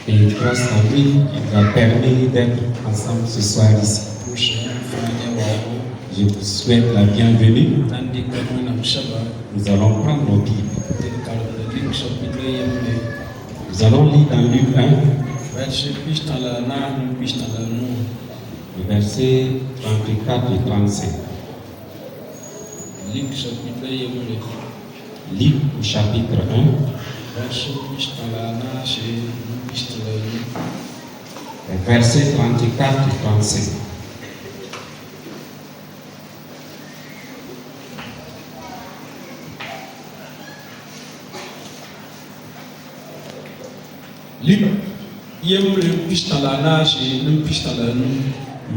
Et grâce à lui, il nous a permis d'être ensemble ce soir ici. Je vous souhaite la bienvenue. Nous allons prendre nos Bibles. Nous allons lire dans Luc 1, le verset 34 et 35. Luc au chapitre 1, verset 34 et 35.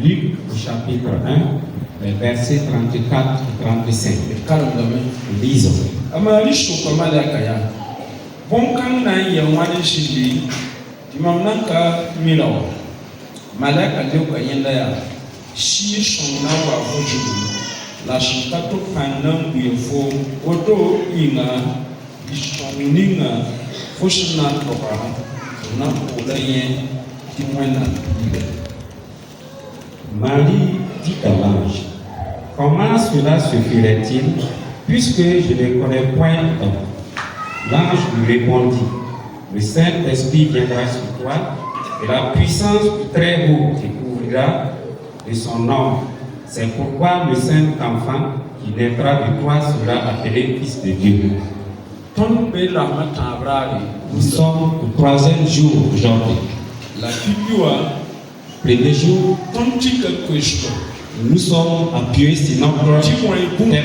Luc au chapitre 1, les versets 34 et 35. Lisons. Amari Shokamalakaya. Bonkan na yawani shili. Timamnanka Milo. Malaka Leuka Yendaya. Shi Shona wa Vojubu. La Shikato Panam Bufo. Oto Inga. Ishoninga. Fushna Toka. Napoulayen. Timwena. Marie dit à l'ange, comment cela se ferait-il, puisque je ne connais point d'homme? L'ange lui répondit, le Saint-Esprit viendra sur toi, et la puissance du Très-Haut te couvrira de son nom. C'est pourquoi le Saint-Enfant qui naîtra de toi sera appelé Fils de Dieu. Nous sommes au 3e jour aujourd'hui. La Bible. Premier jour, nous sommes appuyés sur notre thème,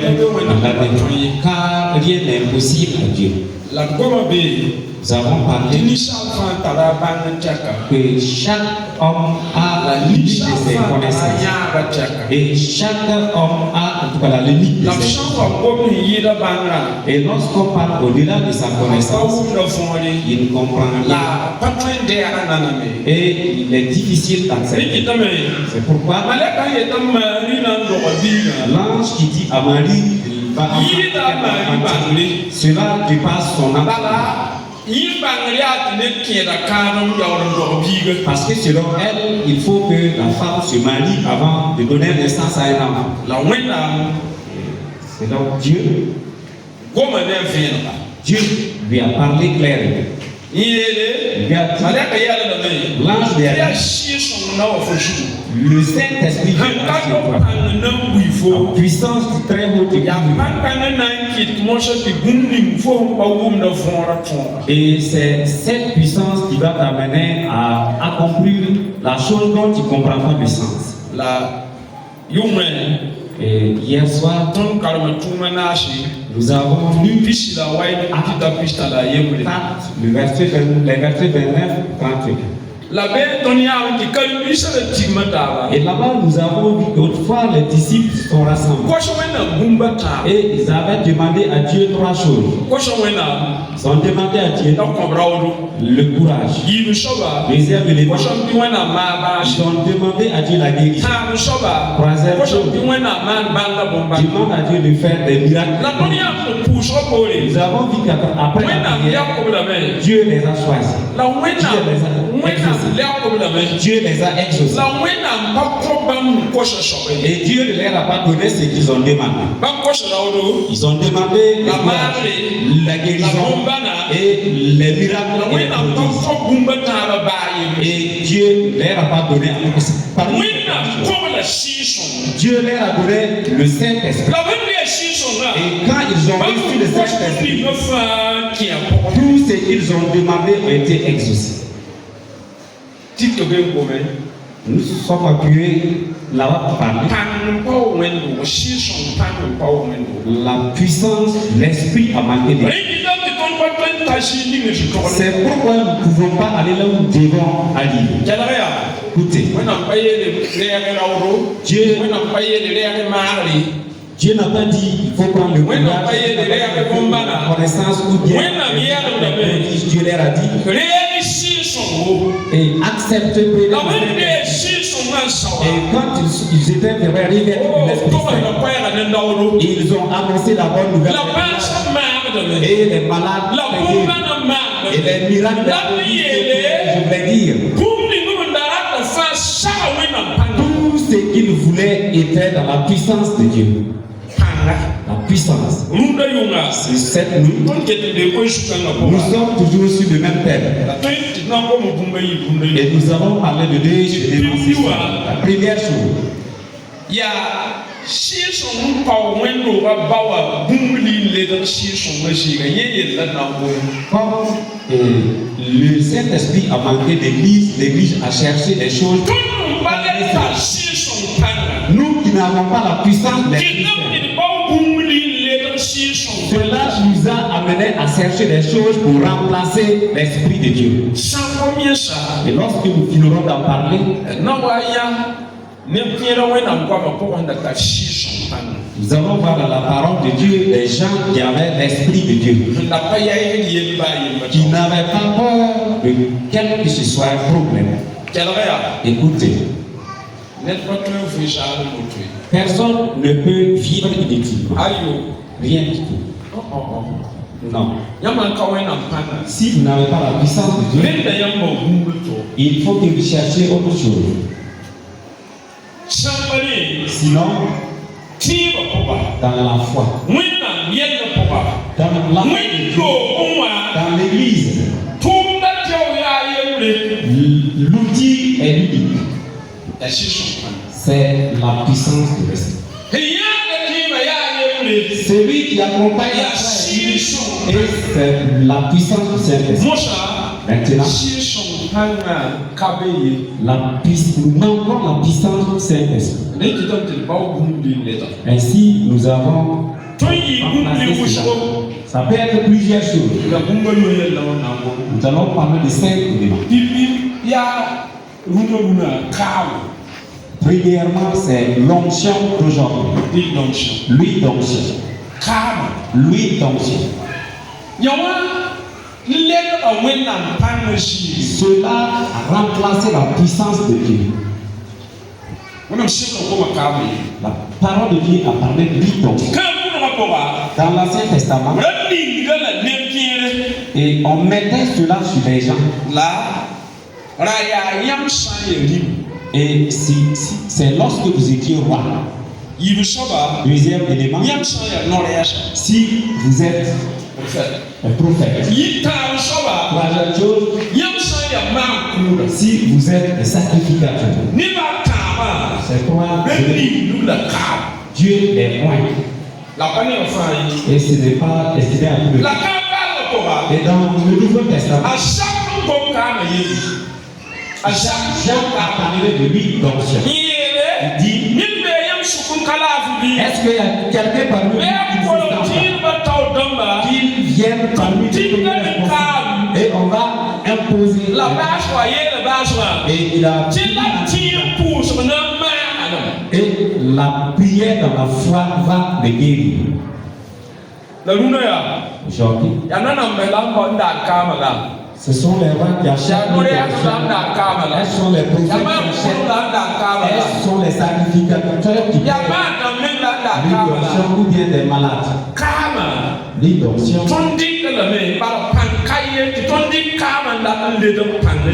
car rien n'est impossible à Dieu. Nous avons parlé que chaque homme a la limite de ses connaissances. Et chaque homme a en tout cas la limite de ses connaissances. Et lorsqu'on parle au-delà de sa connaissance, il ne comprend rien. Et il est difficile d'accepter. C'est pourquoi l'ange qui dit à Marie, cela dépasse son âme. Parce que selon elle, il faut que la femme se marie avant de donner naissance à un enfant. Selon Dieu, Dieu lui a parlé clairement. L'ange lui a dit, le Saint-Esprit viendra sur toi. En puissance du Très-Haut te et c'est cette puissance qui va t'amener à accomplir la chose dont tu ne comprends pas le sens. Et hier soir, nous avons lu les versets 29 31. Et là-bas, nous avons vu qu'autrefois les disciples sont rassemblés. Et ils avaient demandé à Dieu 3 choses. Ils ont demandé à Dieu le courage, réserve les voies. Ils ont demandé à Dieu la guérison. Troisième chose, demande à Dieu de faire des miracles. Nous avons vu qu'après la prière, Dieu les a choisis. Dieu les a exaucés. Et Dieu ne leur a pas donné ce qu'ils ont demandé. Ils ont demandé la guérison et les miracles et Dieu ne leur a pas donné Dieu leur a donné le Saint-Esprit. Et quand ils ont reçu le Saint-Esprit, tout ce qu'ils ont demandé a été exaucé. Nous sommes appuyés là-bas pour parler. La puissance, l'esprit a manqué de. C'est pourquoi nous ne pouvons pas aller là où nous devons aller. Écoutez, Dieu n'a pas dit il faut prendre le courage, la connaissance ou bien Dieu leur a dit et accepte. Et quand ils étaient arrivés à l'Esprit Saint, ils ont annoncé la bonne nouvelle et les malades Et les miracles, je voulais dire, tout ce qu'il voulait était dans la puissance de Dieu. La puissance. C'est cette nuit. Nous sommes toujours sur le même thème. Et nous avons parlé de deux éléments. La première chose. Comme le Saint-Esprit a manqué d'église, l'église a cherché des choses. Nous qui n'avons pas la puissance de l'Esprit, cela nous a amené à chercher des choses pour remplacer l'Esprit de Dieu. Et lorsque nous finirons d'en parler, nous allons voir dans la parole de Dieu des gens qui avaient l'Esprit de Dieu, qui n'avaient pas peur de quel que ce soit un problème. Écoutez, personne ne peut vivre inutilement. Rien du tout. Non. Si vous n'avez pas la puissance de Dieu, il faut que vous cherchiez autre chose. Sinon, dans la foi, dans l'église, l'outil est unique. C'est la puissance de l'Esprit. Celui qui accompagne la foi et c'est la puissance du Saint-Esprit. Maintenant, nous manquons la puissance du Saint-Esprit. Ainsi, nous avons ça peut être plusieurs choses. Nous allons parler de 5 éléments. Premièrement, c'est l'onction d'aujourd'hui. L'huile d'onction. L'huile d'onction. Cela a remplacé la puissance de Dieu. La parole de Dieu a parlé de l'huile d'onction. Dans l'Ancien Testament, et on mettait cela sur les gens. Et c'est lorsque vous étiez roi. Deuxième élément, si vous êtes un prophète. Troisième chose, si vous êtes un sacrificateur. C'est toi Dieu est loin. Et ce n'est pas destiné à tout le monde. Et dans le Nouveau Testament, Jean a parlé de l'huile d'onction. Il dit, est-ce qu'il y a quelqu'un parmi nous qui vienne parmi nous et on va imposer et il a et la prière dans la foi va le guérir. Aujourd'hui, ce sont les rois qui achètent l'onction. Elles sont les prophètes qui achètent. Elles sont les sacrificateurs qui paient l'onction ou bien des malades. L'onction.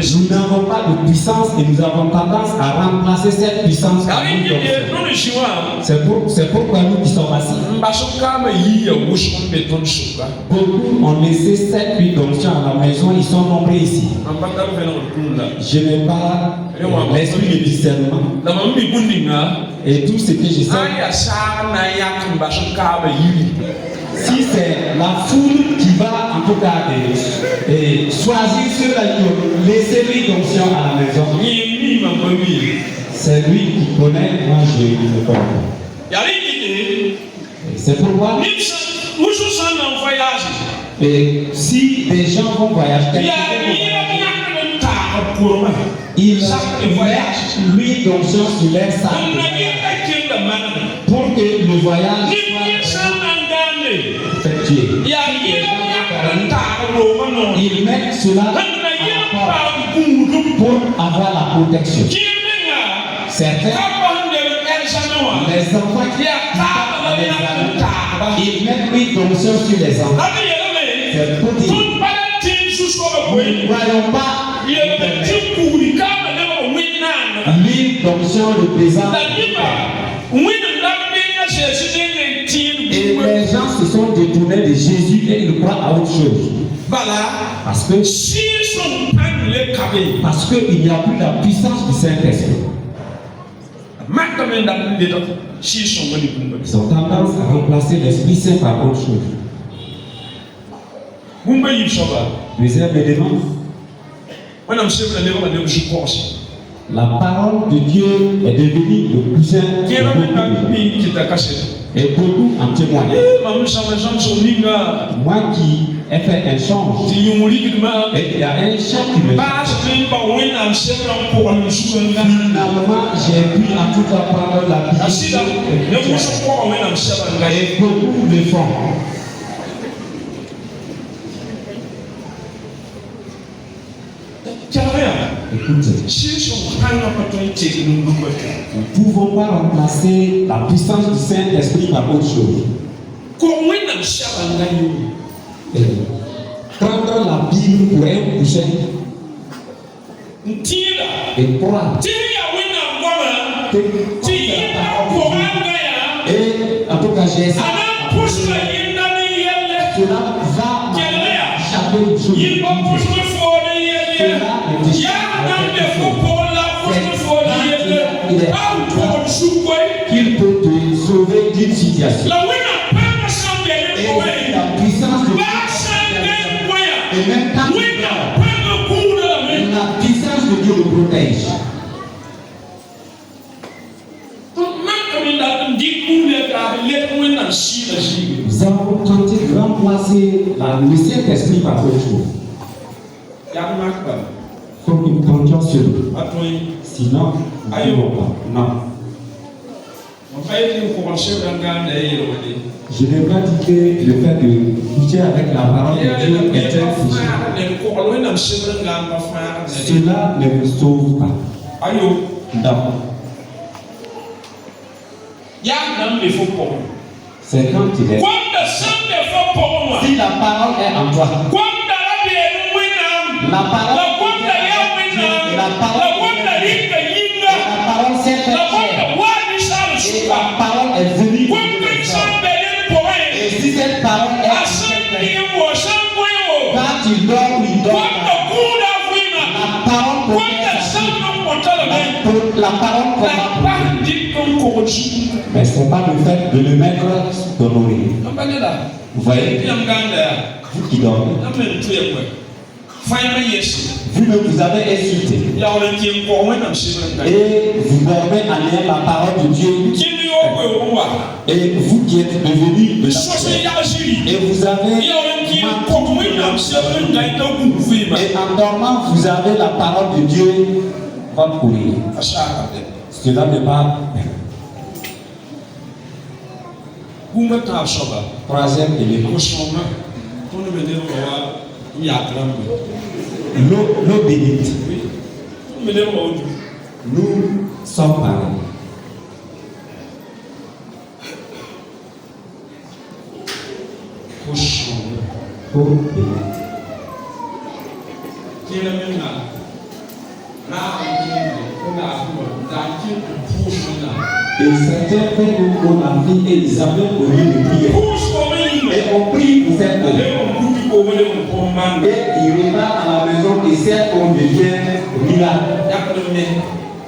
Nous n'avons pas de puissance et nous avons tendance à remplacer cette puissance par l'onction. C'est pourquoi nous qui sommes assis, beaucoup ont laissé cette huile d'onction à la maison. Ils sont nombreux ici. Je n'ai pas l'esprit de discernement. Et tout ce que je sais, si c'est la foule qui va en tout cas choisir ceux-là qui ont laissé l'huile d'onction à la maison, c'est lui qui connaît, moi je ne connais pas. C'est pourquoi et si des gens vont voyager, ils mettent l'huile d'onction sur leur sac pour que le voyage soit effectué. Ils mettent cela pour avoir la protection. Certains, les enfants ils mettent l'huile d'onction sur les enfants. C'est pour dire ne croyons pas l'île d'onction représente et les gens se sont détournés de Jésus et ils croient à autre chose. Parce qu'il n'y a plus la puissance du Saint-Esprit. Ils ont tendance à remplacer l'Esprit Saint par autre chose. Deuxième élément, la parole de Dieu est devenue le cousin et beaucoup en témoignent. Moi qui ai fait un change, et il y a un chant qui me dit, finalement j'ai pu en tout apprendre la vie et beaucoup le font. Écoutez, nous ne pouvons pas remplacer la puissance du Saint-Esprit par autre chose. Et prendre la Bible pour un cousin et croire et en tout cas j'ai ça. Cela va m'échapper une chose. Qu'il peut te sauver d'une situation. Et la puissance de Dieu. Et même quand la puissance de Dieu le protège. Nous avons tenté de remplacer le Saint-Esprit par autre chose. Il faut que nous comptions sur eux. Sinon, nous ne pouvons pas. Non. Je n'ai pas dit que le fait de coucher avec la parole de Dieu est un souci. Cela ne vous sauve pas. Non. C'est quand il est. Si la parole est en toi, la parole et la parole la parole est venue. Et si cette parole est quand il dort, il dort. La parole combat. Mais ce n'est pas le fait de le mettre dans l'oreille. Vous voyez, vous qui dormez, vous-même vous avez insulté et vous dormez en ayant la parole de Dieu et vous qui êtes devenu de la et vous avez et en dormant vous avez la parole de Dieu votre courrier. Cela n'est pas troisième élément. L'eau bénite. Nous sommes pareils. L'eau bénite. Et certains frères ont la vie et ils avaient au lieu de prier. Et on prie pour cette eau. Et il revient à la maison et cette eau devient miracle.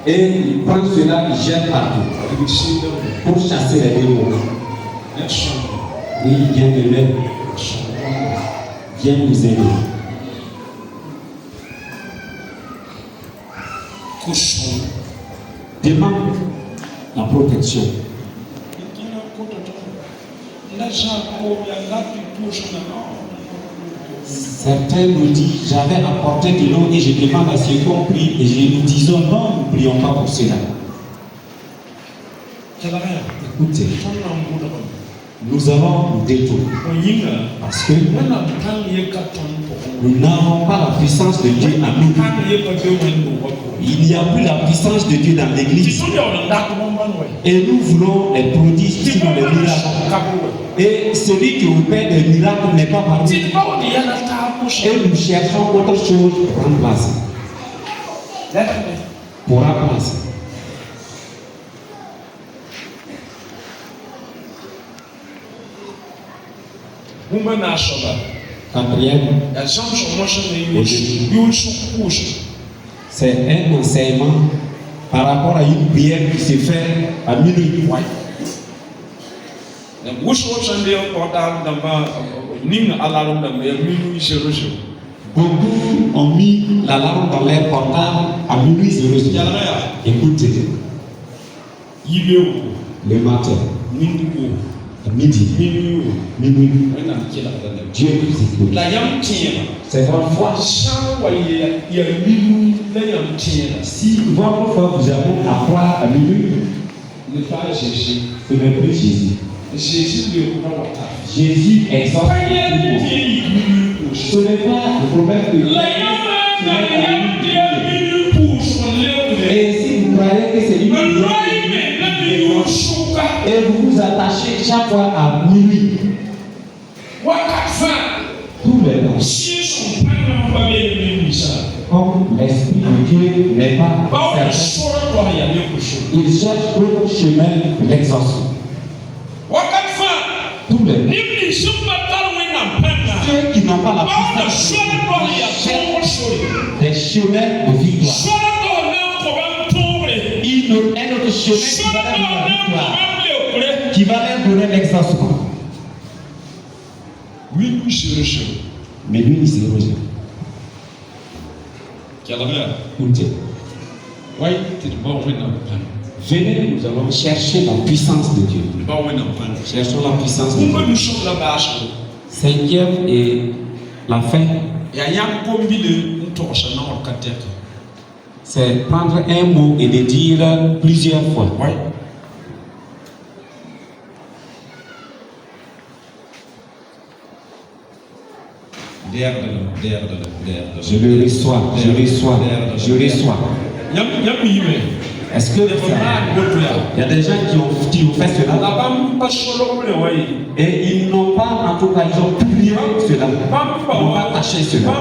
Et il prend cela, il jette partout pour chasser les démons. Oui, viens de l'aide. Viens nous aider. Demande la protection. Certains nous disent, j'avais apporté de l'eau et je demande à ceux qu'on prie et nous disons non, nous ne prions pas pour cela. Écoutez, nous allons nous détourner. Parce que nous n'avons pas la puissance de Dieu en nous. Il n'y a plus la puissance de Dieu dans l'église. Et nous voulons les prodiges, sinon les miracles. Et celui qui opère des miracles n'est pas parmi nous. Et nous cherchons autre chose pour remplacer. Pour remplacer. Quatrième, c'est un enseignement par rapport à une prière qui se fait à minuit. Beaucoup ont mis l'alarme dans leur portable à minuit 00. Écoutez, le matin, à midi, minuit, Dieu vous écoute. C'est votre foi. Si votre foi vous amène à croire à minuit, ce n'est plus Jésus. Jésus exhorte. Ce n'est pas le problème que et si vous croyez que c'est une et vous vous attachez chaque fois à minuit, tous les temps, comme l'Esprit de Dieu n'est pas certain, il cherche d'autres chemins pour l'exaucement. Tous les temps, ceux qui n'ont pas la puissance cherchent des chemins de victoire. Un autre chemin qui va leur donner l'exaucement. Mais lui, il s'est rejeté. Venez, nous allons chercher la puissance de Dieu. Cherchons la puissance de Dieu. Cinquième et la fin. C'est prendre un mot et le dire plusieurs fois. Je le reçois, je reçois, je reçois. Est-ce que il y a des gens qui ont fait cela et ils n'ont pas, en tout cas, ils ont publié cela, ils n'ont pas caché cela.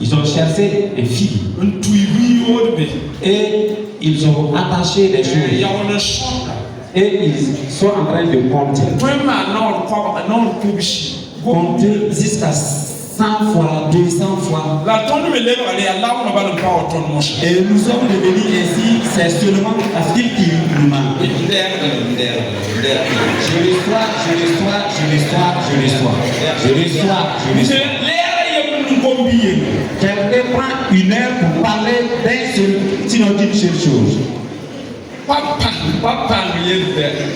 Ils ont cherché un fil et ils ont attaché des choses et ils sont en train de compter. Compter jusqu'à 100 fois, 200 fois. Et nous sommes devenus ainsi, c'est seulement parce qu'il nous manque. Je reçois, je reçois, je reçois, je reçois. Je reçois, je reçois. Quelqu'un prend une heure pour parler d'un seul, sinon d'une seule chose.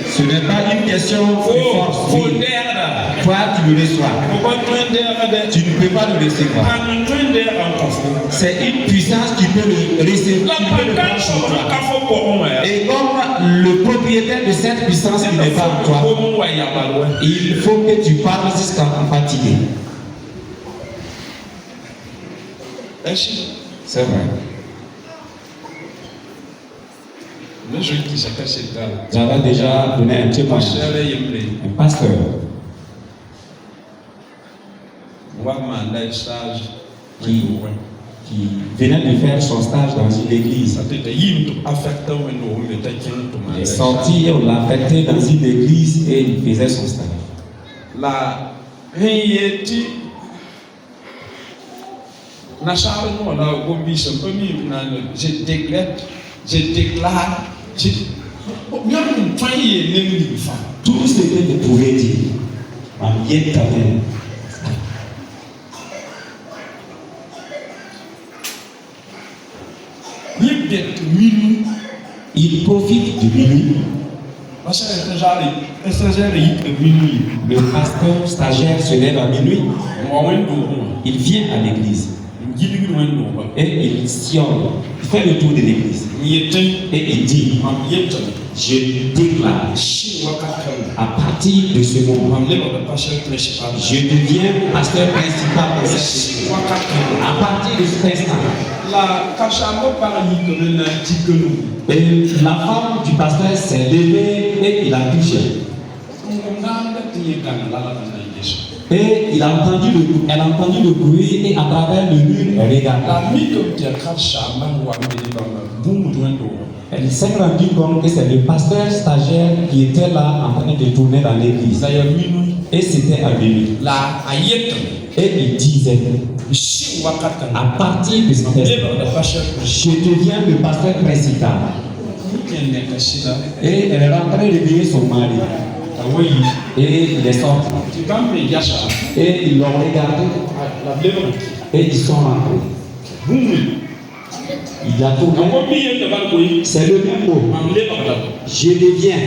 Ce n'est pas une question de force. Oui. Toi, tu le reçois. Tu ne peux pas le recevoir. C'est une puissance qui peut le recevoir. Et comme le propriétaire de cette puissance n'est pas en toi, il faut que tu parles jusqu'à fatiguer. C'est vrai. J'avais déjà donné un témoignage. Un pasteur qui venait de faire son stage dans une église. Il est sorti et on l'a affecté dans une église et il faisait son stage. Je déclare, tout ce que vous pouvez dire, il profite de minuit. Le pasteur stagiaire se lève à minuit. Il vient à l'église. Et il sillonne, il fait le tour de l'église. Et il dit, je déclare, à partir de ce moment, je deviens pasteur principal de cette église. À partir de cet instant, et la femme du pasteur s'est levée et il a touché. Et elle a entendu le bruit et à travers le mur, elle regarde. Elle s'est rendue compte que c'est le pasteur stagiaire qui était là en train de tourner dans l'église. Et c'était à minuit. Et il disait, à partir de ce instant, je deviens le pasteur principal. Et elle est rentrée réveiller son mari. Et il est sorti. Et ils l'ont regardé. Et ils sont rentrés. Il a tourné. C'est le même mot. Je deviens.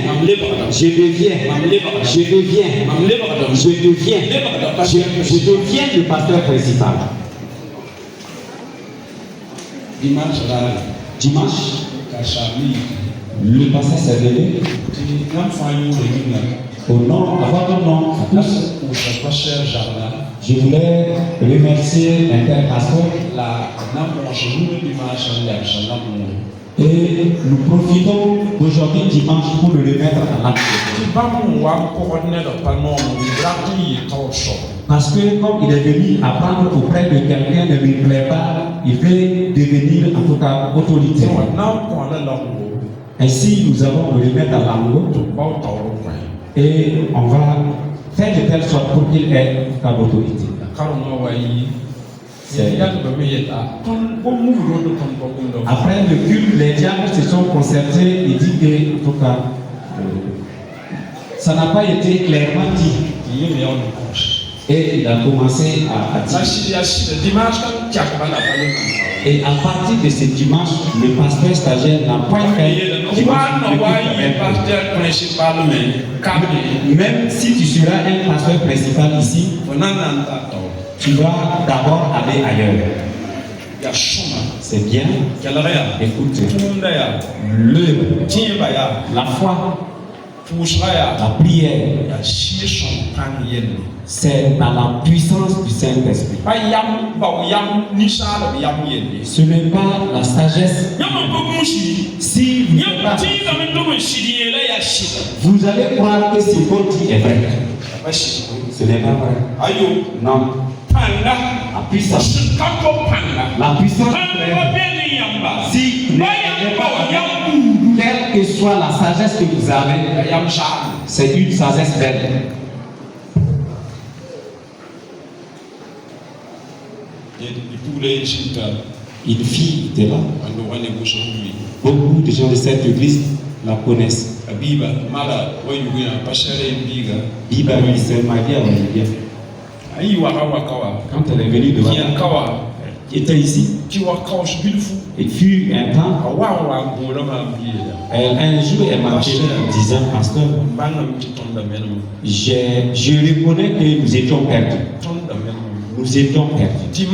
Je deviens. Je deviens. Je deviens. Je deviens le pasteur principal. Dimanche, le pasteur s'est levé. Au nom, avant tout nom, je voulais remercier l'interpasteur. Et nous profitons d'aujourd'hui dimanche pour le remettre à l'acte. Parce que comme il est venu apprendre auprès de quelqu'un ne lui plaît pas, il veut devenir en tout cas autoritaire. Ainsi, nous allons le remettre à l'angle et on va faire de telle sorte pour qu'il ait la autorité. Après le culte, les diables se sont concertés et dit que, en tout cas, ça n'a pas été clairement dit. Et il a commencé à dire. Et à partir de ce dimanche, le pasteur stagiaire n'a pas fait même si tu seras un pasteur principal ici, tu vas d'abord aller ailleurs. C'est bien. Écoute, la foi, la prière, c'est dans la puissance du Saint-Esprit. Ce n'est pas la sagesse. Si vous allez croire que ce qu'on dit est vrai, ce n'est pas vrai. Non. La puissance. La puissance. Si quelle que soit la sagesse que vous avez, c'est une sagesse belle. Une fille était là. Beaucoup de gens de cette église la connaissent. Biba, lui, c'est mariée à Olivia. Quand elle est venue de Wakawa, qui était ici, il fut un temps, un jour elle m'a appelé en disant, pasteur, je reconnais que nous étions perdus. Nous étions perdus.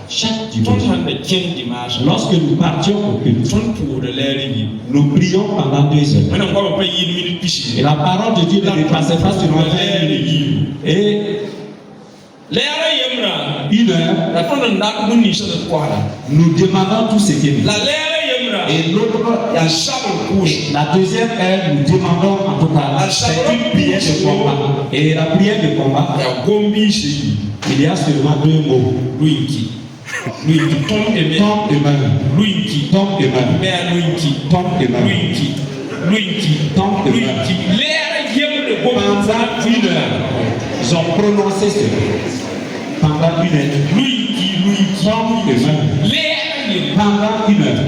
Chaque dimanche, lorsque nous partions au culte, nous prions pendant 2 heures. Et la parole de Dieu ne dépassait pas sur notre et une heure, nous demandons tout ce qui est dit. Et l'autre, la deuxième heure, nous demandons en tout cas, c'est une prière de combat. Et la prière de combat, il y a seulement 2 mots. Tombe et main. Tombe et pendant 1 heure, ils ont prononcé ce mot. Pendant 1 heure. Tombe et main. Pendant 1 heure.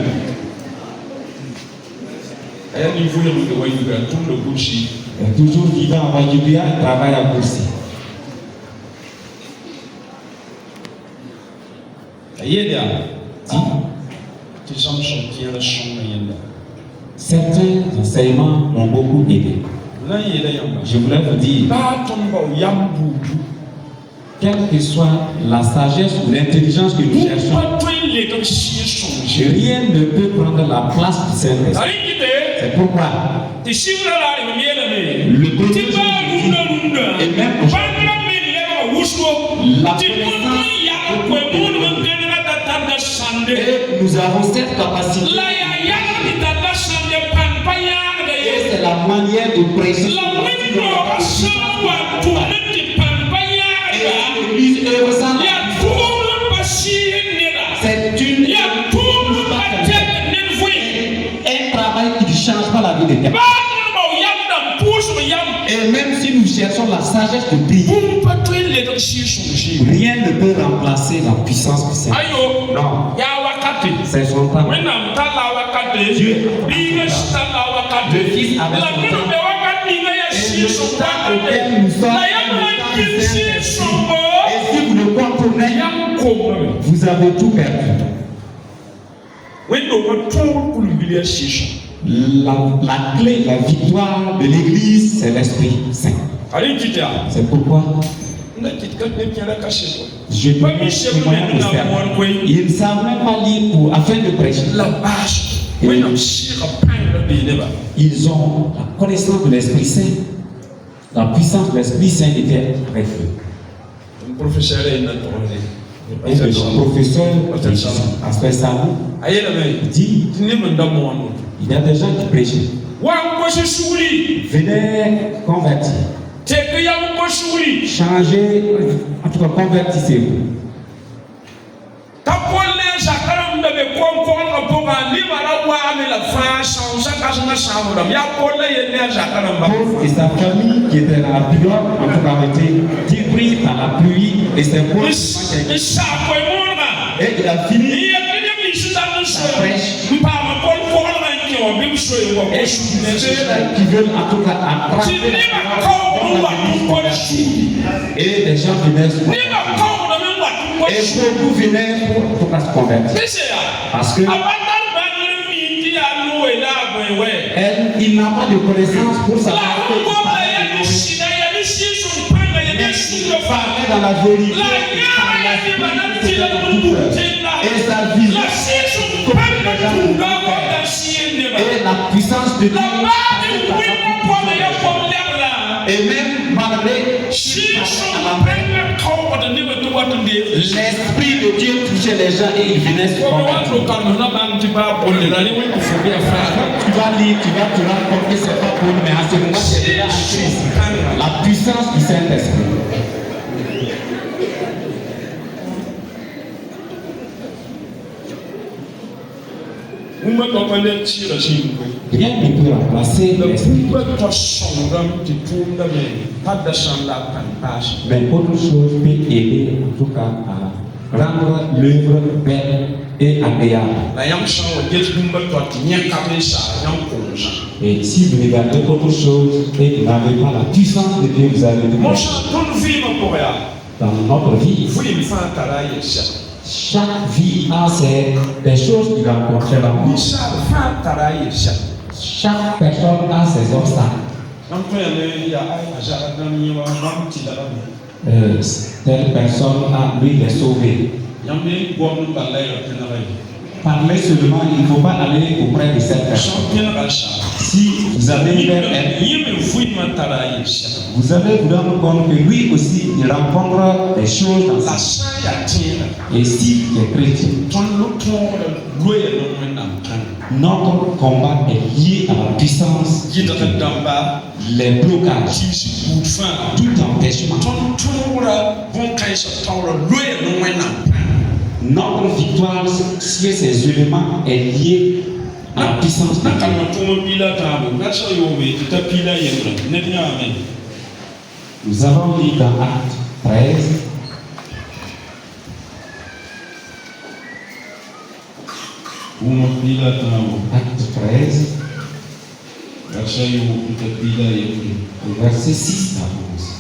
Toujours vivant à Wajibia, il travaille à Boursi. Certains enseignements m'ont beaucoup aidé. Je voulais vous dire, quelle que soit la sagesse ou l'intelligence que nous cherchons, rien ne peut prendre la place du Saint-Esprit. C'est pourquoi le premier et même la et nous avons cette capacité. Et c'est la manière de prêcher. C'est un travail qui ne change pas la vie de quelqu'un. Et même si nous cherchons la sagesse de prier, rien ne peut remplacer la puissance du Seigneur. Non. C'est son temps. Dieu, le Fils avec son temps. Et le temps auquel nous sommes, et si vous ne comprenez, vous avez tout perdu. La clé, la victoire de l'Église, c'est l'Esprit Saint. C'est pourquoi je peux ils ne savent même pas lire afin de prêcher. Ils ont la connaissance de l'Esprit Saint. La puissance de l'Esprit Saint était très faible. Et le professeur Pasteur Salou dit il y a des gens qui prêchaient. Venez convertir. Changez, en tout cas convertissez-vous. Et sa famille qui était dans la pluie, en tout cas été débris par la pluie et c'est pour et il a fini sa prêche. Et ceux qui veulent en tout cas attraper et les gens venaient se convertir. Et beaucoup venaient pour se convertir. Parce que il n'a pas de connaissance pour savoir que dans la vérité et sa vie et la puissance de Dieu et même malgré l'esprit de Dieu touchait les gens et ils venaient se convertir. Tu vas lire, tu vas te rendre compte que c'est pas pour nous, mais en ce moment c'est déjà en Christ. La puissance du Saint-Esprit. Rien ne peut remplacer l'esprit. Mais autre chose peut aider en tout cas à rendre l'œuvre belle et agréable. Et si vous regardez autre chose et vous n'avez pas la puissance de Dieu, vous avez du mal. Dans notre vie, chaque vie a des choses qui rencontrent la vie. Chaque personne a ses obstacles. Telle personne a lui les sauvé. Parler seulement, il ne faut pas aller auprès de cette personne. Si vous avez fait vous allez vous rendre compte que lui aussi il rencontre des choses dans sa vie. Et si il est chrétien, notre combat est lié à la puissance, les blocages, tout empêchement. Notre victoire sur ces éléments est liée à la puissance de Dieu. Nous avons lu dans Acte 13. Acte 13. Verset 6 à 11.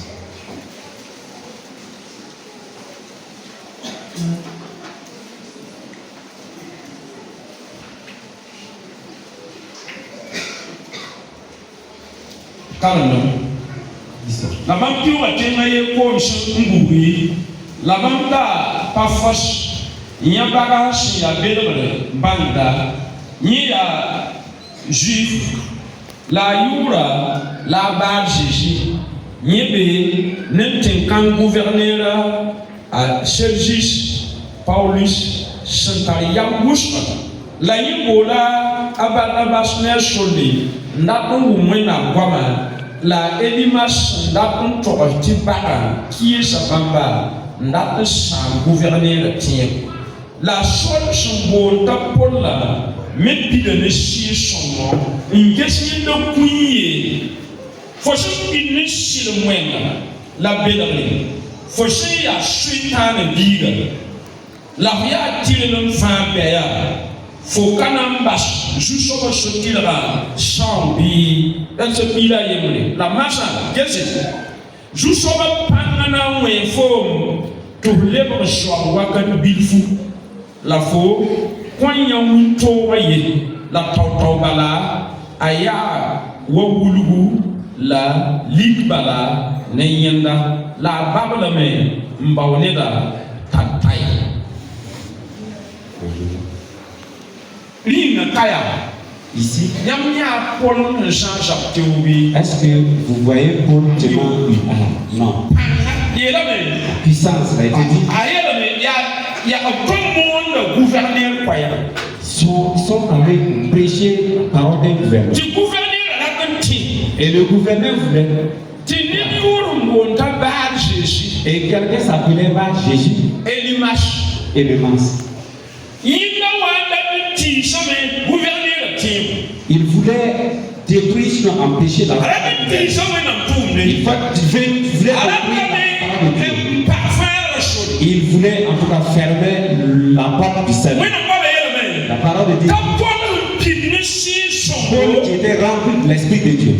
La banque qui a été comme Mboubi, la banque pas force, il y a bagage, il y a belle banda, il y a juif, la yura, la barge, il y a n'importe gouverneur à Sergis Paulus Santaria Moussa, la yibola abasner choli, n'a pas ou moins à Guama. La Elimas n'a pas torti baga qui est sa bamba n'a pas sans gouverner le tien. La seule symbole d'Apollo, mais puis de l'échir son nom, une question de couiller. Faut qu'il ne s'y le moins la belle. Faut qu'il y a suite à la vie. La vie a tiré le fin béa. Faut qu'un ambasse, jusqu'au soutira, sans bi, dans ce pays-là, la masse, qu'est-ce que c'est? Jusqu'au panana ou un faux, tout le soit wakan bilfou. La faux, quand il y a un touré, la tautobala, aya, wawulugu, la ligbala, neyenda, la babalame, mbaoneda, tatay. Ici, est-ce est-ce que vous voyez Paul devant une arme? Non. Puissance, ça a été dit. Il y a un monde gouverneur croyant. Sont allés prêcher la parole d'un gouverneur. Du gouverneur à la cantine. Et le gouverneur voulait. Et quelqu'un s'appelait Jésus. Et le mas. Il voulait détruire, sinon empêcher la parole. Il voulait en tout cas fermer la porte du salut. La parole de Dieu. Paul qui était rempli de l'Esprit de Dieu.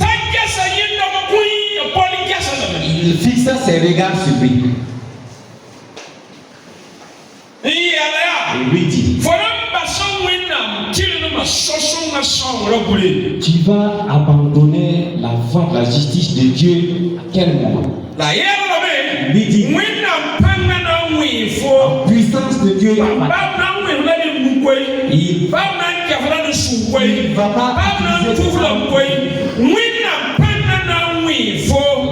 Il fixa ses regards sur lui. Et lui dit, tu vas abandonner la voie de la justice de Dieu à quel moment? Il lui dit, la puissance de Dieu, il ne va pas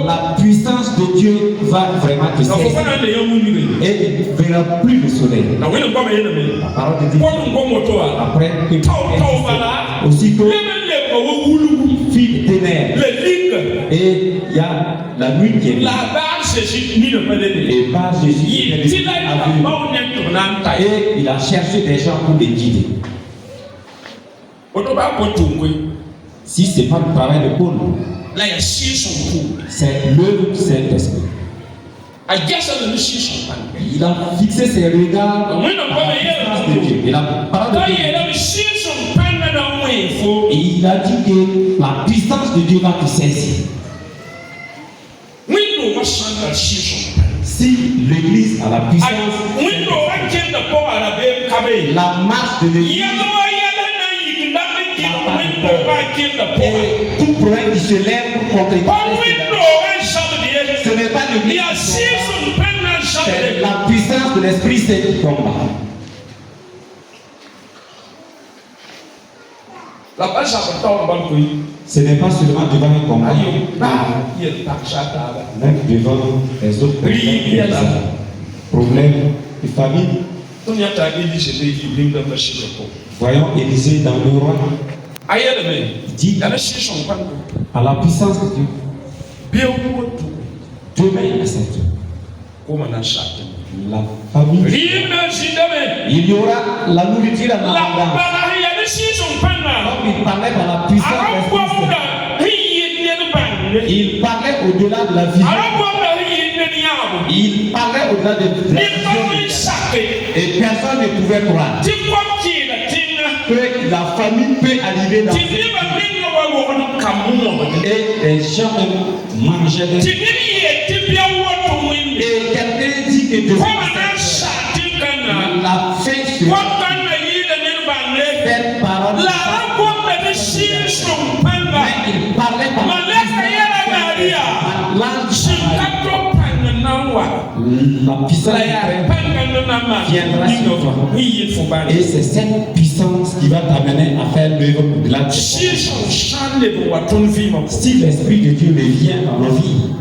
la puissance de Dieu va vraiment te saisir et il ne verra plus le soleil. La parole de Dieu. Après que aussitôt il fit des ténèbres et il y a la nuit qui est venue. Et par Jésus et il a cherché des gens pour les guider. Si ce n'est pas le travail de Paul, c'est l'œuvre du Saint-Esprit. Il a fixé ses regards dans la puissance de Dieu. Et la parole de Dieu. Et il a dit que la puissance de Dieu va te saisir. Si l'église a la puissance, la marche de l'église, et tout problème qui se lève contre ce n'est pas l'église, c'est la puissance de l'Esprit Saint qui combat. Ce n'est pas seulement devant un combat, même devant les autres problèmes de famille. Voyons Élisée dans le roi. Il dit à la puissance de Dieu. Demain à 7 heures. La famille. Il y aura la nourriture à l'abondance. Il parlait par la puissance de l'Esprit. Il parlait au-delà de la vision. Il parlait au-delà de la vision. Et personne ne pouvait croire que la famille peut arriver dans cette vie. Et les gens mangeaient des... Et quelqu'un dit que de la faim sera cette parole. Mais il parlait par l'ange la puissance viendra sur toi. Et c'est cette puissance qui va t'amener à faire l'œuvre de la si l'Esprit de Dieu vient dans nos vies,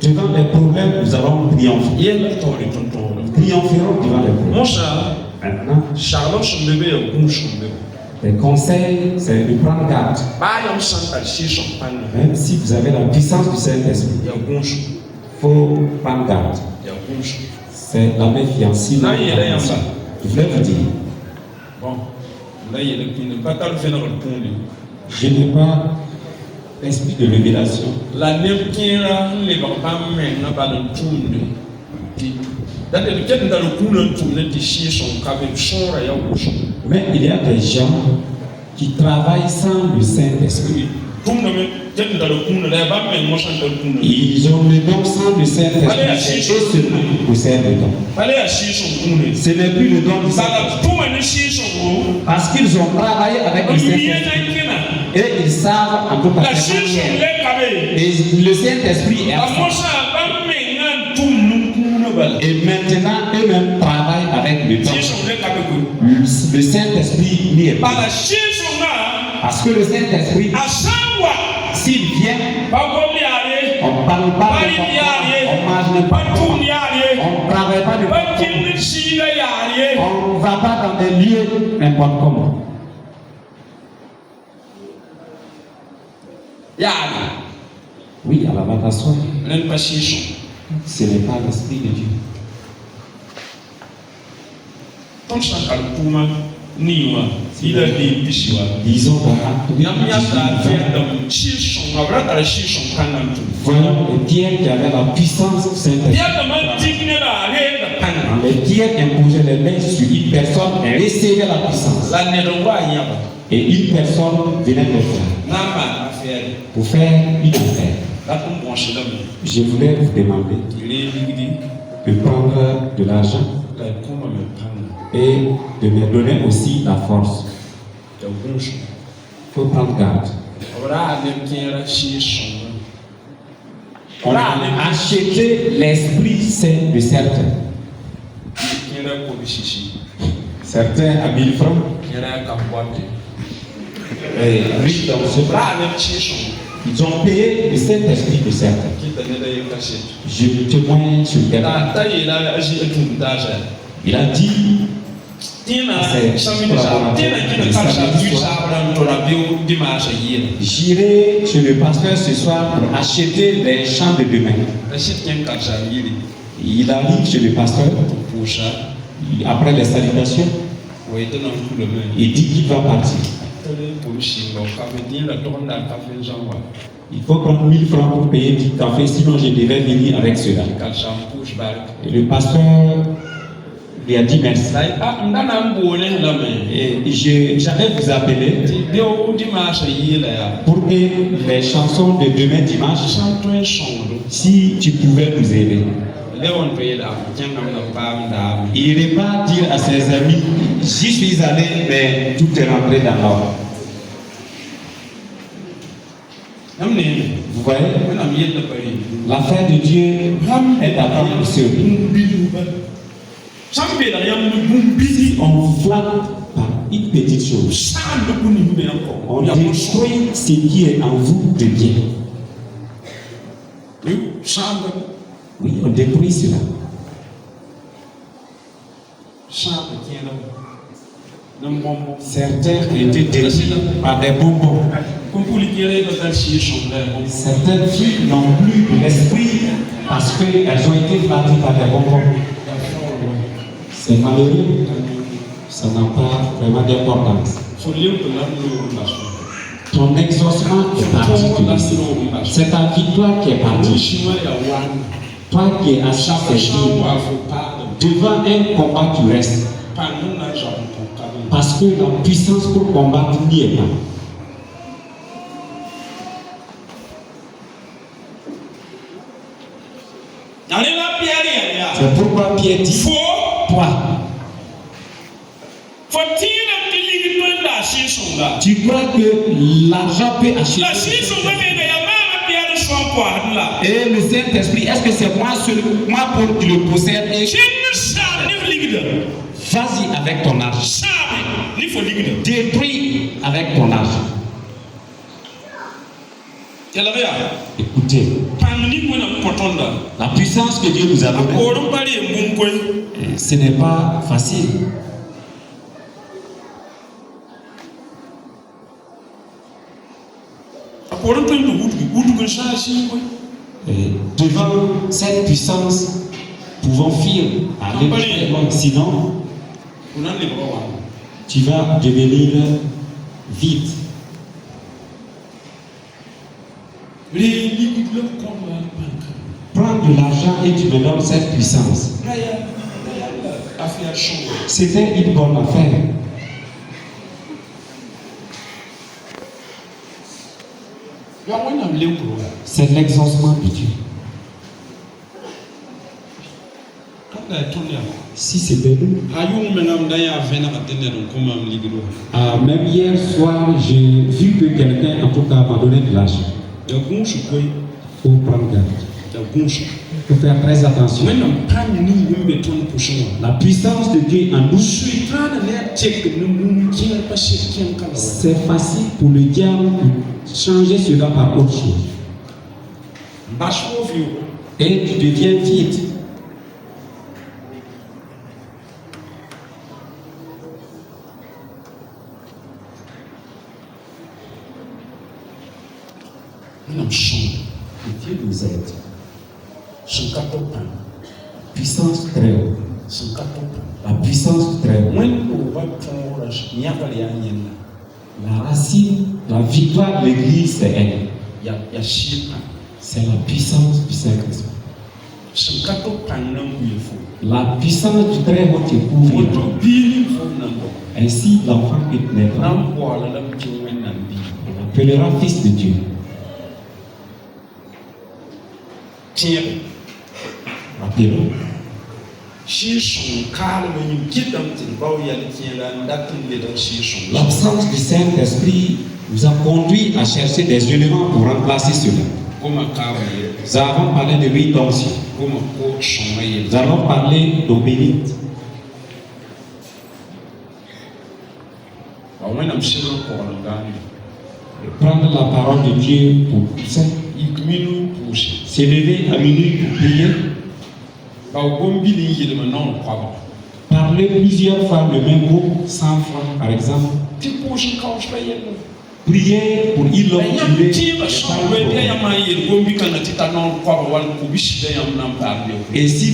devant les problèmes, nous allons triompher. Triompherons devant les problèmes. Maintenant, les conseils, c'est de prendre garde. Même si vous avez la puissance du Saint-Esprit, il faut prendre garde. C'est la méfiance. Je voulais vous dire. Je n'ai pas l'esprit de révélation. Mais il y a des gens qui travaillent sans le Saint-Esprit. Ils ont le don sans le Saint-Esprit. C'est eux seulement qui possèdent le don. Ce n'est plus le don du Saint-Esprit. Parce qu'ils ont travaillé avec le Saint-Esprit. Et ils savent en tout cas. Et le Saint-Esprit est absent. Et maintenant, eux-mêmes travaillent avec le don. Le Saint-Esprit n'y est pas. Parce que le Saint-Esprit, s'il vient, on ne parle pas de on mange pas on ne travaille pas de on ne va pas dans des lieux n'importe comment. Oui, à la bataille, ce n'est pas l'Esprit de Dieu. Disons voyons les pierres qui avaient la puissance du Saint-Esprit. Les pierres imposaient les mains sur une personne et recevaient la puissance. Et une personne venait le faire. Pour faire une affaire. Je voulais vous demander de prendre de l'argent et de me donner aussi la force. Il faut prendre garde. On a acheté l'Esprit Saint de certains. Certains à 1000 francs. Et riches dans ce bras. Ils ont payé le Saint-Esprit de certains. Je témoigne sur quelqu'un. Il a dit j'irai chez le pasteur ce soir pour acheter les champs de demain. Il arrive chez le pasteur après les salutations. Il dit qu'il va partir. Il faut prendre 1000 francs pour payer du café, sinon je devais venir avec cela. Et le pasteur lui a dit merci. Et j'allais vous appeler pour que les chansons de demain dimanche, si tu pouvais nous aider. Il ne va pas dire à ses amis, j'y suis allé, mais tout est rentré dans l'ordre. Vous voyez, l'affaire de Dieu est à prendre sur lui. Si on vous flatte par une petite chose, on détruit ce qui est en vous de bien. Oui, on détruit cela. Certains étaient détruits par des bonbons. Certaines filles n'ont plus de l'esprit parce qu'elles ont été flattées par des bonbons. C'est malheureux. Ça n'a pas vraiment d'importance. Ton exaucement est parti de ici. C'est ta victoire qui est partie. Toi qui es à chaque jour, devant un combat tu restes. Parce que la puissance pour combattre n'y est pas. C'est pourquoi Pierre dit toi. Tu crois que l'argent peut acheter? Et le Saint-Esprit, est-ce que c'est moi pour qu'il le possède? Et vas-y avec ton argent. Détruis avec ton argent. Écoutez, la puissance que Dieu nous a donnée, ce n'est pas facile. Et devant cette puissance, pouvant fuir à l'événement, sinon tu vas devenir vide. Prends de l'argent et tu me donnes cette puissance. C'était une bonne affaire. C'est l'exaucement de Dieu. Si c'était nous. Même hier soir, j'ai vu que quelqu'un, en tout cas, m'a donné de l'argent. Il faut prendre garde. Il faut faire très attention. La puissance de Dieu en nous, c'est facile pour le diable de changer cela par autre chose. Et tu deviens vide. Dieu nous aide. Puissance très haute. La puissance très haute. La racine, la victoire de l'Église, c'est elle. C'est la puissance du Saint-Esprit. La puissance du très haut te couvre. Ainsi, l'enfant qui naîtra, on l'appellera fils de Dieu. Rappelons. L'absence du Saint-Esprit nous a conduit à chercher des éléments pour remplacer cela. Nous avons parlé de huit d'onction. Nous allons parler d'eau bénite. Prendre la parole de Dieu pour pousser. S'élever à minuit pour prier. Parler plusieurs fois le même mot, 100 fois par exemple. Prier pour inoculer. Et si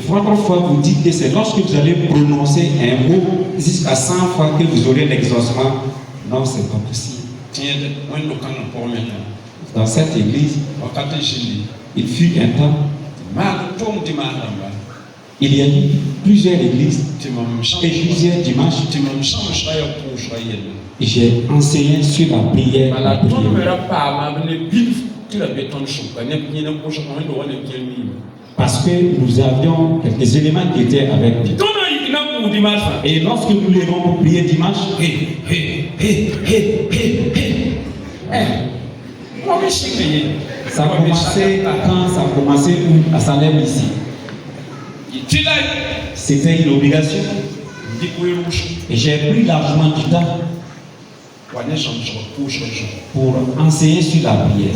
votre foi vous dit que c'est lorsque vous allez prononcer un mot jusqu'à 100 fois que vous aurez l'exaucement, non, c'est pas possible. Dans cette église, il fut un temps, il y a eu plusieurs églises et plusieurs dimanches. Et j'ai enseigné sur la prière. Parce que nous avions quelques éléments qui étaient avec nous. Et lorsque nous levons pour prier dimanche, ça a commencé quand ça a commencé à Salem ici. C'était une obligation. Et j'ai pris largement du temps pour enseigner sur la prière.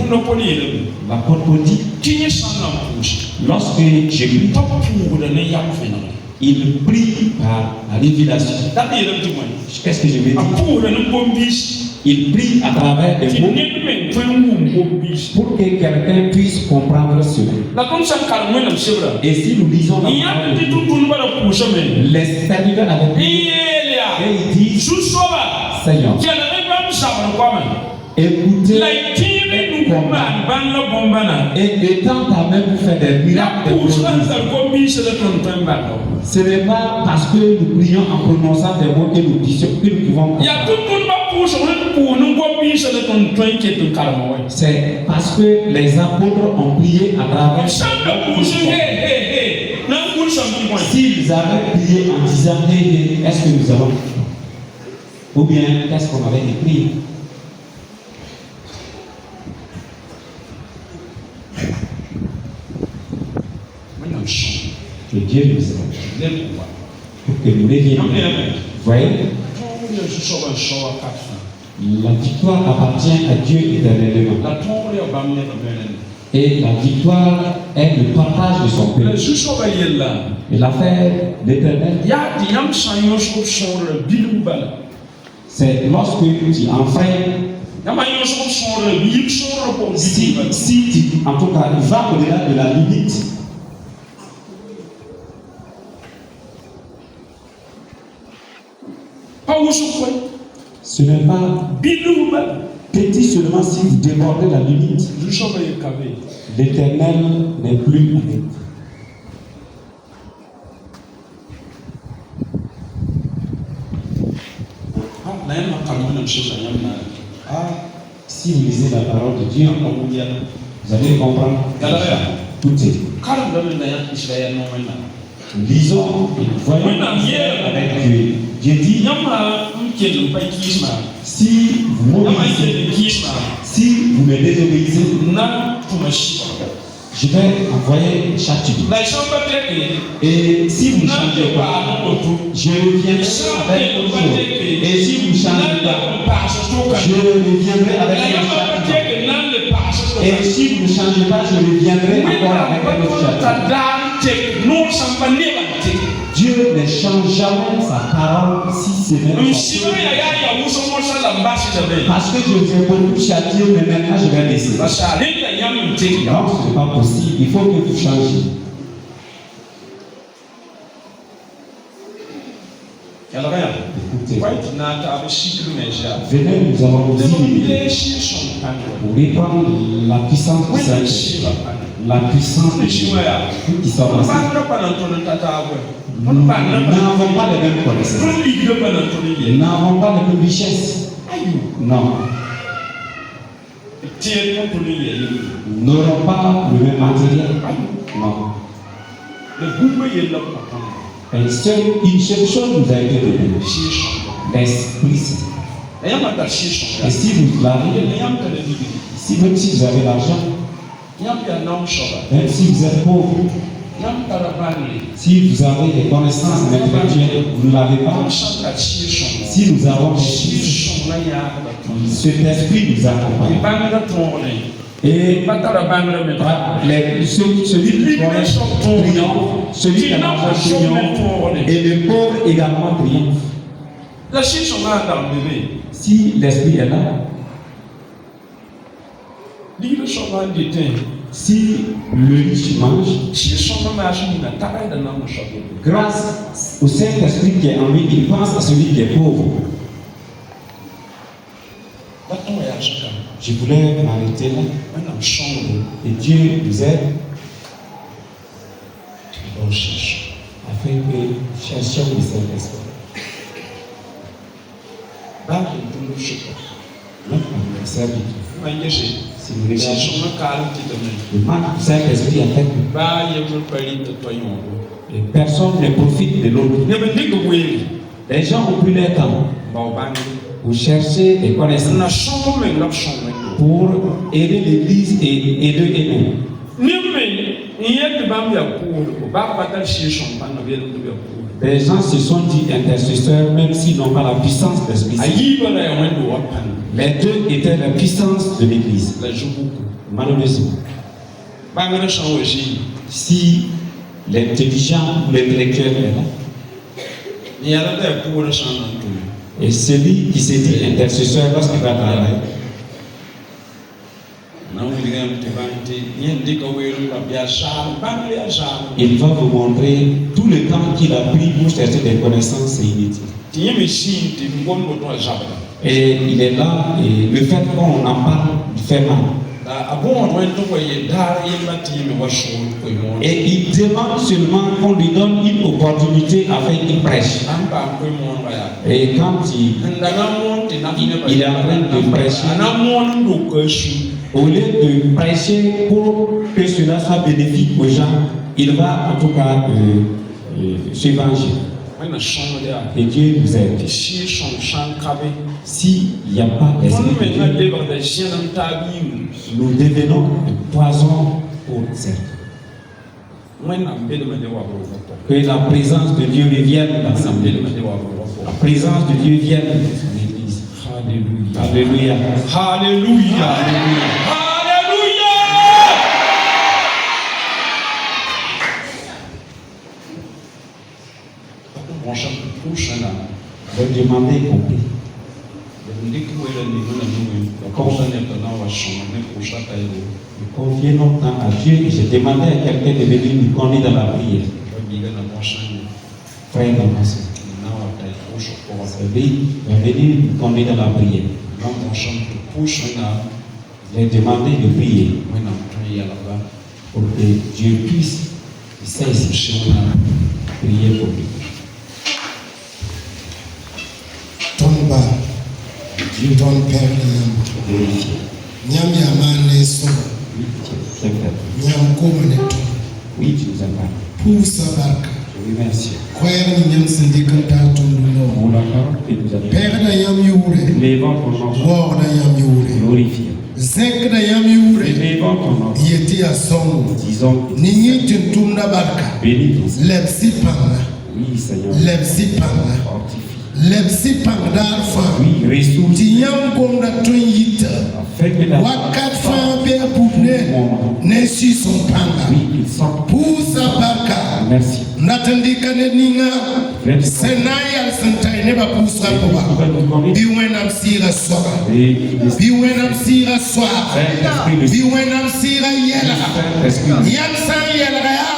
L'apôtre Paul dit, lorsque j'ai pris, il prie par la révélation. Qu'est-ce que je veux dire? Il prie à travers des mots pour que quelqu'un puisse comprendre cela. Et si nous lisons la parole, les serviteurs avaient prié et ils disent, Seigneur, écoutez, et étant ta main pour faire des miracles, ce n'est pas parce que nous prions en prononçant des mots que nous pouvons. C'est parce que les apôtres ont prié à travers. S'ils avaient prié en disant est-ce que nous avons, ou bien qu'est-ce qu'on avait écrit? Que Dieu nous aide. Pour que nous revenions. Voyez? La victoire appartient à Dieu éternellement. Et la victoire est le partage de son peuple. Et l'affaire d'Éternel, c'est lorsque tu enfreins, si tu, en tout cas, il va au-delà de la limite. Ce n'est pas petit seulement si vous débordez la limite. L'Éternel n'est plus avec. Si vous lisez la parole de Dieu, vous allez comprendre. Tout est. Lisons et voyons avec Dieu. Dieu dit, si vous m'obéissez, si vous me désobéissez, je vais envoyer châtiment. Et si vous ne changez pas, je reviendrai avec autre chose. Et si vous ne changez pas, je reviendrai avec un autre châtiment. Et si vous ne changez pas, je reviendrai encore avec un autre châtiment. Dieu ne change jamais sa parole si ce n'est pas. Parce que je vous ai beaucoup châtié, mais maintenant je vais laisser. Non, ce n'est pas possible. Il faut que vous changiez. Écoutez. Venez, nous avons aussi pour répandre la puissance du Saint-Esprit. La puissance de Dieu qui sort de nous n'avons pas les mêmes connaissances. Nous n'avons pas les mêmes richesses. Non. Nous n'aurons pas le même matériel. Non. Une seule chose nous a été donnée. L'Esprit Saint. Et si vous l'avez, même si vous avez l'argent, même si vous êtes pauvre, si vous avez des connaissances intellectuelles, vous ne l'avez pas. Si nous avons des chiffres, cet esprit nous accompagne. Et celui qui connaît triomphe, celui qui a l'argent triomphe, et le pauvre également triomphe. Si l'esprit est là, si le riche mange, grâce au Saint-Esprit qui est en lui, il pense à celui qui est pauvre. Je voulais m'arrêter là. Et Dieu nous aide afin que cherchions le Saint-Esprit. Notre serviteur. Si vous regardez, le manque du Saint-Esprit affecte. Et personne ne profite de l'autre. Les gens ont pris leur temps pour chercher des connaissances pour aider l'Église et aider nous. Les gens se sont dit intercesseurs même s'ils n'ont pas la puissance de l'Esprit. Les deux étaient la puissance de l'Église. Malheureusement, si l'intelligent ou l'intellectuel est là, et celui qui se dit intercesseur lorsqu'il va travailler, il va vous montrer tout le temps qu'il a pris pour chercher des connaissances et inutiles. Et il est là, et le fait qu'on en parle fait mal. Et il demande seulement qu'on lui donne une opportunité afin qu'il prêche. Et quand il est en train de prêcher, au lieu de prêcher pour que cela soit bénéfique aux gens, il va en tout cas s'évangile. Et Dieu nous aide. S'il n'y a pas d'esprit de Dieu, nous devenons un poison pour certains. Que la présence de Dieu revienne dans l'assemblée. La présence de Dieu vienne dans son église. Alléluia. Alléluia. Alléluia. Le demander compris. Confier notre temps à Dieu et j'ai demandé à quelqu'un de venir nous conduire dans la prière. Frère dans ma soeur. Lui va venir nous conduire dans la prière. J'ai demandé de prier pour que Dieu puisse cesser prier pour lui. Tomba, ton Père, Nyam Yamane so, Nyam Komaneto, Oui, tu nous as parlé. Poussa Barka, Je vous remercie. Kwayam Nyam Sindikanta Tunduno, Pour la parole que nous avons. Père Nayam Yure, Élevons ton nom. War Nayam Yure, Glorifié. Zek Nayam Yure, Élevons ton nom. Yeti Asong, Disons, Nini Tuntumna Barka, bénis ton Seigneur. Lepsi Panga, Oui, Seigneur. Lepsi Panga, Fortifie. Lepsi Panga Darfa, Oui, ressource. Tiyam Komda Tunyita, Afin que la Wakat Fambe Boubne, Neshi Son Panga, oui, il sorte. Poussa Barka, Merci. natandika neninga senayal santai neba poussa poba biwenam sira soga biwenam sira soga biwenam sira yela yam san yela ya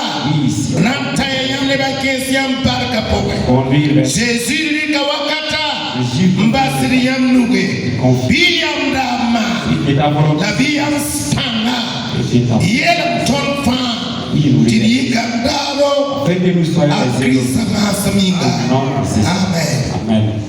nam tay yam neba kesi yam barka poba Jésus lika wakata mbasiri yam nuge biyam dama la biyam spanga yela tonfa Tiri Gandaro, Fais que nous soyons Amen. Amen.